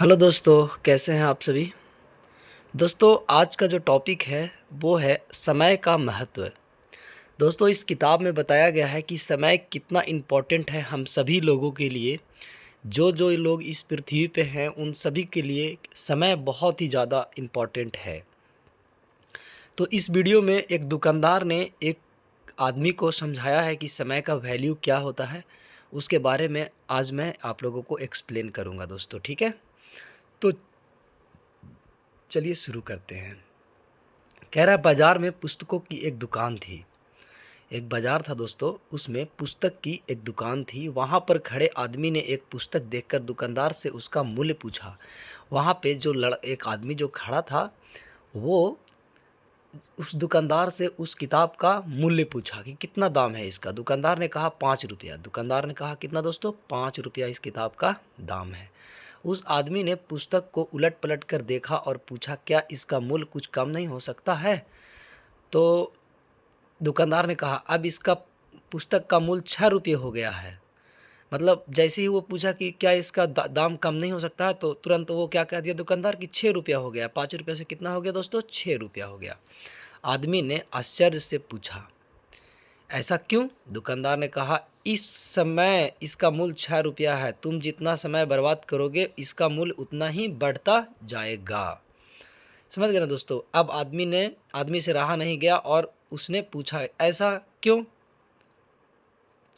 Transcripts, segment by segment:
Hello दोस्तों, कैसे हैं आप सभी। दोस्तों, आज का जो टॉपिक है वो है समय का महत्व। दोस्तों, इस किताब में बताया गया है कि समय कितना इम्पोर्टेंट है हम सभी लोगों के लिए। जो जो लोग इस पृथ्वी पे हैं उन सभी के लिए समय बहुत ही ज़्यादा इम्पोर्टेंट है। तो इस वीडियो में एक दुकानदार ने एक आदमी को समझाया है कि समय का वैल्यू क्या होता है। उसके बारे में आज मैं आप लोगों को एक्सप्लेन करूँगा दोस्तों, ठीक है। तो चलिए शुरू करते हैं। कह रहा है, बाजार में पुस्तकों की एक दुकान थी। एक बाजार था दोस्तों, उसमें पुस्तक की एक दुकान थी। वहाँ पर खड़े आदमी ने एक पुस्तक देखकर दुकानदार से उसका मूल्य पूछा। वहाँ पे जो एक आदमी जो खड़ा था, वो उस दुकानदार से उस किताब का मूल्य पूछा कि कितना दाम है इसका। दुकानदार ने कहा 5 रुपया। दुकानदार ने कहा कितना दोस्तों, 5 रुपया इस किताब का दाम है। उस आदमी ने पुस्तक को उलट पलट कर देखा और पूछा, क्या इसका मूल्य कुछ कम नहीं हो सकता है। तो दुकानदार ने कहा, अब इसका पुस्तक का मूल्य 6 रुपये हो गया है। मतलब जैसे ही वो पूछा कि क्या इसका दाम कम नहीं हो सकता है, तो तुरंत वो क्या कह दिया दुकानदार कि 6 रुपया हो गया। 5 रुपये से कितना हो गया दोस्तों, 6 रुपया हो गया। आदमी ने आश्चर्य से पूछा, ऐसा क्यों। दुकानदार ने कहा, इस समय इसका मूल्य 6 रुपया है। तुम जितना समय बर्बाद करोगे इसका मूल्य उतना ही बढ़ता जाएगा। समझ गए ना दोस्तों। अब आदमी से रहा नहीं गया और उसने पूछा, ऐसा क्यों।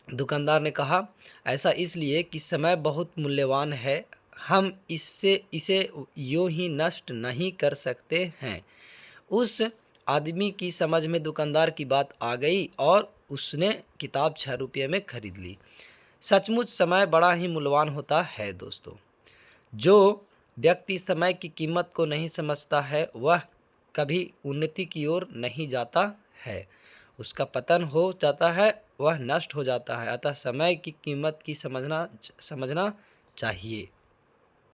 दुकानदार ने कहा, ऐसा इसलिए कि समय बहुत मूल्यवान है। हम इसे यूं ही नष्ट नहीं कर सकते हैं। उस आदमी की समझ में दुकानदार की बात आ गई और उसने किताब 6 रुपये में खरीद ली। सचमुच समय बड़ा ही मूल्यवान होता है दोस्तों। जो व्यक्ति समय की कीमत को नहीं समझता है वह कभी उन्नति की ओर नहीं जाता है, उसका पतन हो जाता है, वह नष्ट हो जाता है। अतः समय की कीमत की समझना चाहिए।